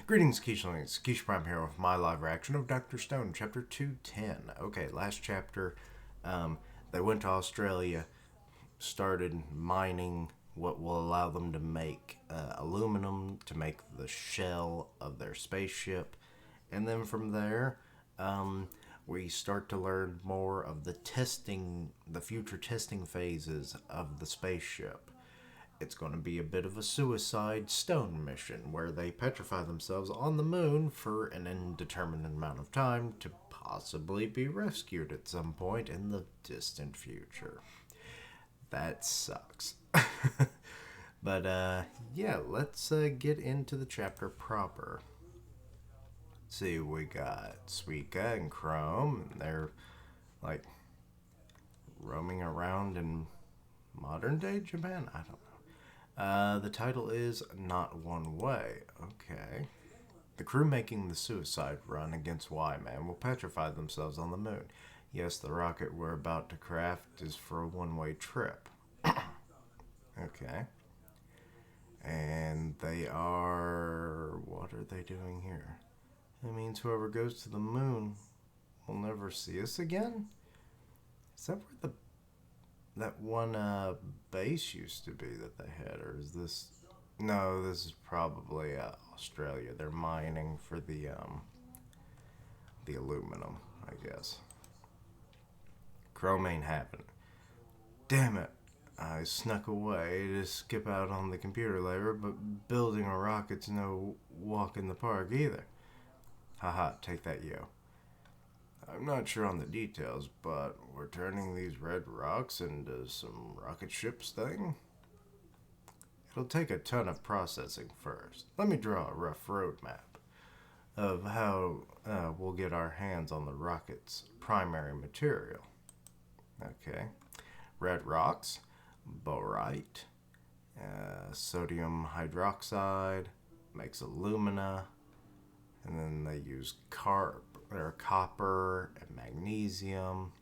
Greetings, Keishlings. Keish Prime here with my live reaction of Dr. Stone, Chapter 210. Okay, last chapter, they went to Australia, started mining what will allow them to make aluminum to make the shell of their spaceship. And then from there, we start to learn more of the future testing phases of the spaceship. It's going to be a bit of a suicide stone mission where they petrify themselves on the moon for an indeterminate amount of time to possibly be rescued at some point in the distant future. That sucks. But yeah, let's get into the chapter proper. See, we got Suika and Chrome, and they're like roaming around in modern day Japan. I don't know. The title is Not One Way. Okay. The crew making the suicide run against Y-Man will petrify themselves on the moon. Yes, the rocket we're about to craft is for a one-way trip. Okay. And they are... What are they doing here? That means whoever goes to the moon will never see us again? Is that where that one base used to be that they had, or is this? No, this is probably Australia. They're mining for the aluminum, I guess. Chrome ain't having it. Damn it! I snuck away to skip out on the computer labor, but building a rocket's no walk in the park either. Haha, take that, yo. I'm not sure on the details, but we're turning these red rocks into some rocket ships thing. It'll take a ton of processing first. Let me draw a rough roadmap of how we'll get our hands on the rocket's primary material. Okay. Red rocks, borite, sodium hydroxide, makes alumina, and then they use copper and magnesium,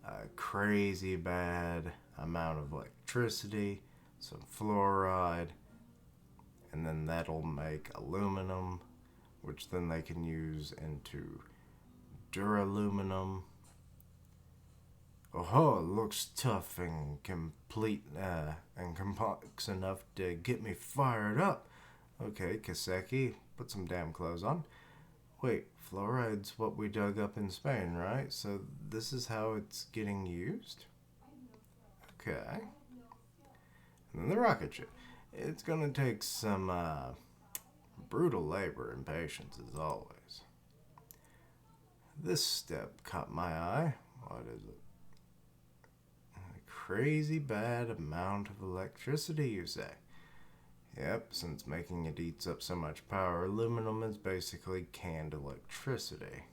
a crazy bad amount of electricity, some fluoride, and then that'll make aluminum, which then they can use into duraluminum. Oh, it looks tough and complete and complex enough to get me fired up. Okay, Kaseki, put some damn clothes on. Wait, fluoride's what we dug up in Spain, right? So this is how it's getting used? Okay. And then the rocket ship. It's gonna take some brutal labor and patience as always. This step caught my eye. What is it? A crazy bad amount of electricity, you say? Yep, since making it eats up so much power, aluminum is basically canned electricity.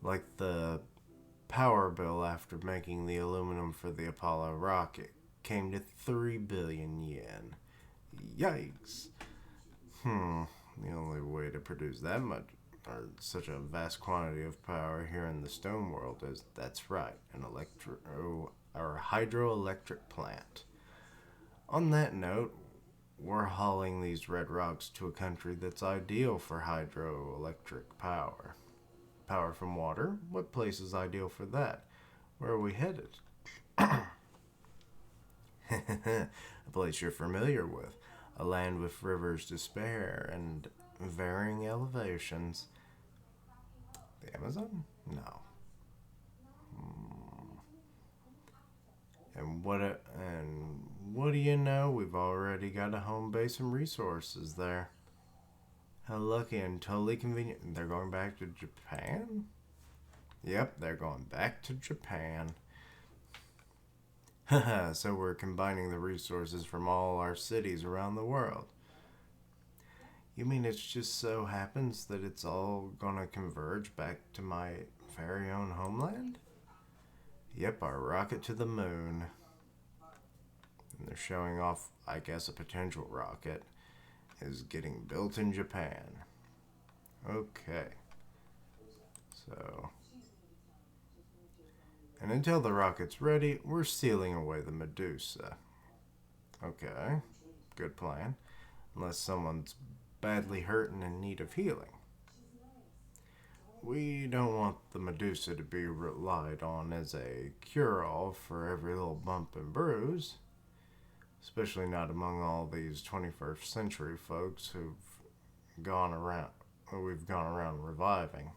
Like the power bill after making the aluminum for the Apollo rocket came to 3 billion yen. Yikes. The only way to produce that much or such a vast quantity of power here in the stone world is, that's right, an hydroelectric plant. On that note, we're hauling these red rocks to a country that's ideal for hydroelectric power. Power from water? What place is ideal for that? Where are we headed? A place you're familiar with. A land with rivers to spare and varying elevations. The Amazon? No. And what do you know? We've already got a home base and resources there. How lucky and totally convenient. They're going back to Japan? Yep, they're going back to Japan. Haha, so we're combining the resources from all our cities around the world. You mean it's just so happens that it's all gonna converge back to my very own homeland? Yep, our rocket to the moon. And they're showing off, I guess, a potential rocket is getting built in Japan. Okay. So... And until the rocket's ready, we're sealing away the Medusa. Okay. Good plan. Unless someone's badly hurt and in need of healing. We don't want the Medusa to be relied on as a cure-all for every little bump and bruise, especially not among all these 21st century folks we've gone around reviving.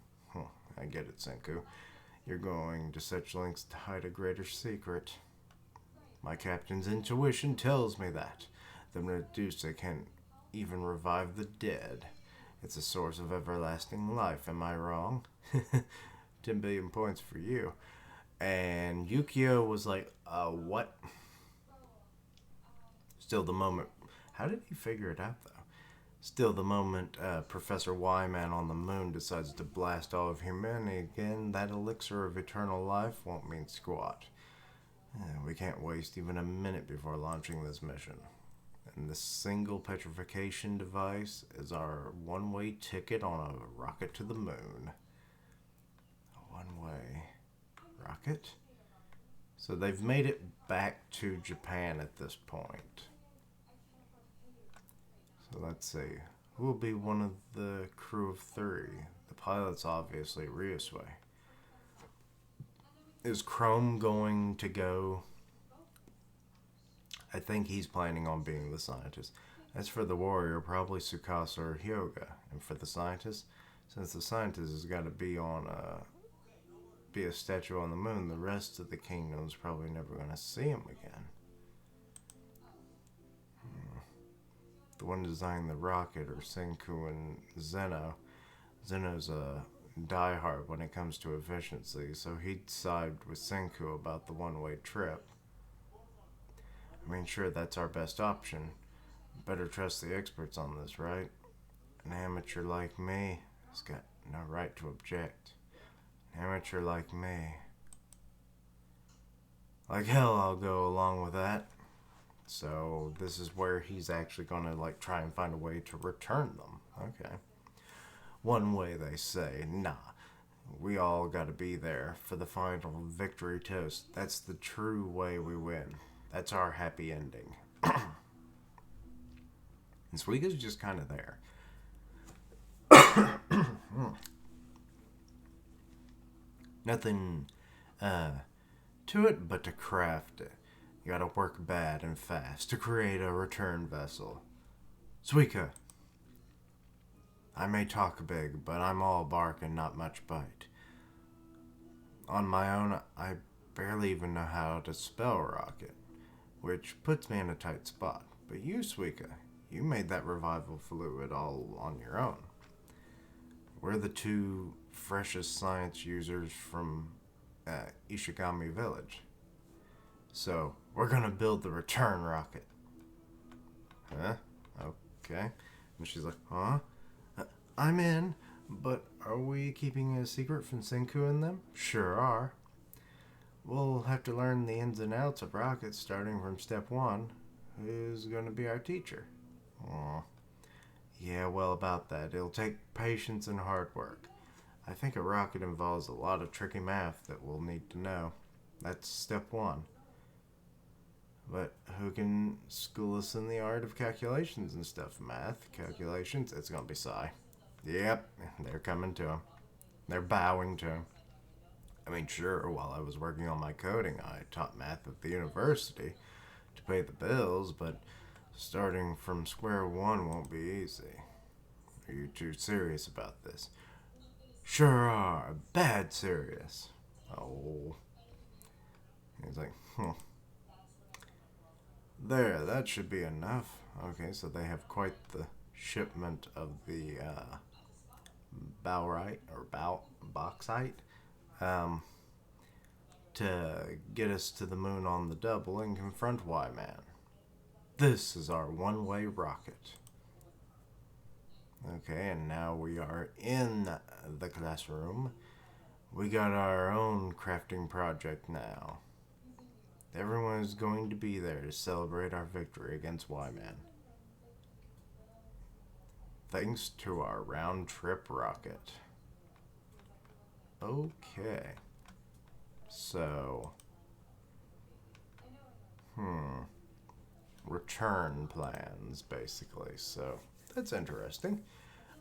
I get it, Senku. You're going to such lengths to hide a greater secret. My captain's intuition tells me that the Medusa can even revive the dead. It's a source of everlasting life, am I wrong? 10 billion points for you. And Yukio was like, what? Still the moment. How did he figure it out, though? Still the moment Professor Wyman on the moon decides to blast all of humanity again, that elixir of eternal life won't mean squat. We can't waste even a minute before launching this mission. And this single petrification device is our one-way ticket on a rocket to the moon. A one-way rocket? So they've made it back to Japan at this point. So let's see. Who will be one of the crew of 3? The pilot's obviously Ryusui. Is Chrome going to go? I think he's planning on being the scientist. As for the warrior, probably Tsukasa or Hyoga. And for the scientist, since the scientist has got to be a statue on the moon, the rest of the kingdom's probably never going to see him again. The one designing the rocket are Senku and Zeno. Zeno's a diehard when it comes to efficiency, so he'd side with Senku about the one-way trip. I mean, sure, that's our best option. Better trust the experts on this, right? An amateur like me has got no right to object. An amateur like me. Like hell, I'll go along with that. So this is where he's actually gonna try and find a way to return them. Okay. One way, they say. Nah. We all gotta be there for the final victory toast. That's the true way we win. That's our happy ending. And Suika's just kind of there. Nothing to it but to craft it. You gotta work bad and fast to create a return vessel. Suika. I may talk big, but I'm all bark and not much bite. On my own, I barely even know how to spell rocket, which puts me in a tight spot. But you, Suika, you made that revival fluid all on your own. We're the 2 freshest science users from Ishigami Village. So, we're gonna build the return rocket. Huh? Okay. And she's like, huh? I'm in, but are we keeping a secret from Senku and them? Sure are. We'll have to learn the ins and outs of rockets starting from step 1. Who's gonna be our teacher? Aw. Yeah, well, about that. It'll take patience and hard work. I think a rocket involves a lot of tricky math that we'll need to know. That's step 1. But who can school us in the art of calculations and stuff? Math, calculations, it's gonna be Sai. Yep, they're coming to him. They're bowing to him. I mean, sure, while I was working on my coding, I taught math at the university to pay the bills, but starting from square one won't be easy. Are you too serious about this? Sure are. Bad serious. Oh. He's like, There, that should be enough. Okay, so they have quite the shipment of the bauxite to get us to the moon on the double and confront Y-Man. This is our one-way rocket. Okay, and now we are in the classroom. We got our own crafting project now. Everyone is going to be there to celebrate our victory against Y-Man. Thanks to our round-trip rocket. Okay. So... return plans, basically. So, That's interesting.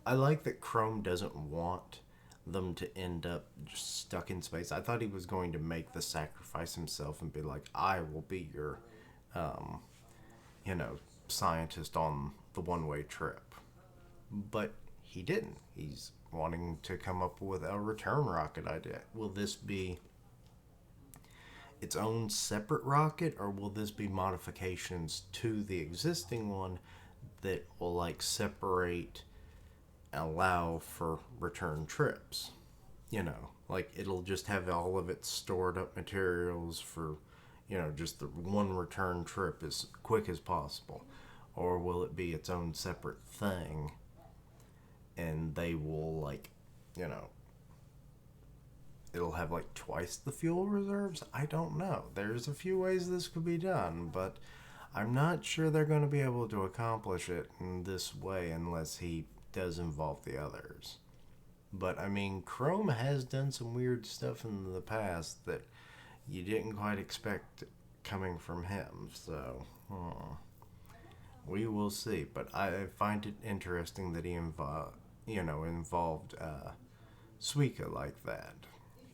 I like that Chrome doesn't want them to end up just stuck in space. I thought he was going to make the sacrifice himself and be like, I will be your, um, you know, scientist on the one way trip. But he didn't. He's wanting to come up with a return rocket idea. Will this be its own separate rocket, or will this be modifications to the existing one that will like separate and allow for return trips? Like it'll just have all of its stored up materials for, just the one return trip as quick as possible. Or will it be its own separate thing and they will, like, you know, it'll have like twice the fuel reserves? I don't know. There's a few ways this could be done, but I'm not sure they're going to be able to accomplish it in this way unless he does involve the others. But I mean, Chrome has done some weird stuff in the past that you didn't quite expect coming from him. So, we will see. But I find it interesting that he involved Suika like that.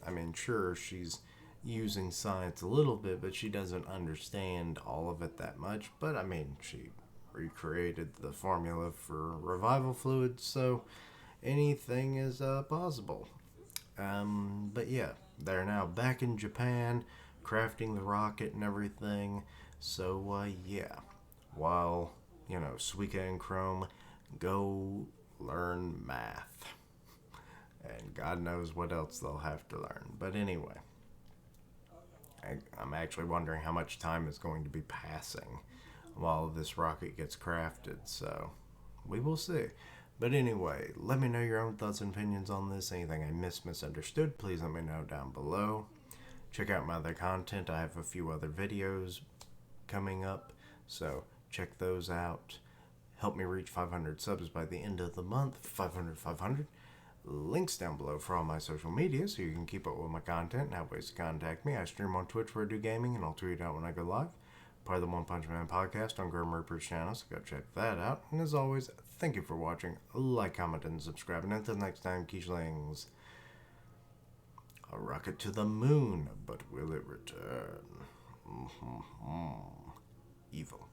I mean, sure, she's using science a little bit, but she doesn't understand all of it that much. But I mean, she recreated the formula for revival fluids, so anything is possible. But yeah, they're now back in Japan, crafting the rocket and everything. So yeah, while Suika and Chrome go learn math, and God knows what else they'll have to learn. But anyway, I'm actually wondering how much time is going to be passing while this rocket gets crafted. So we will see. But anyway, let me know your own thoughts and opinions on this. Anything I misunderstood, please let me know down below. Check out my other content. I have a few other videos coming up, so check those out. Help me reach 500 subs by the end of the month. 500. Links down below for all my social media so you can keep up with my content and have ways to contact me. I stream on Twitch where I do gaming, and I'll tweet out when I go live. Part of the One Punch Man podcast on Grim Reaper's channel, so go check that out. And as always, thank you for watching. Like, comment, and subscribe. And until next time, Quiche-lings, a rocket to the moon, but will it return? Evil.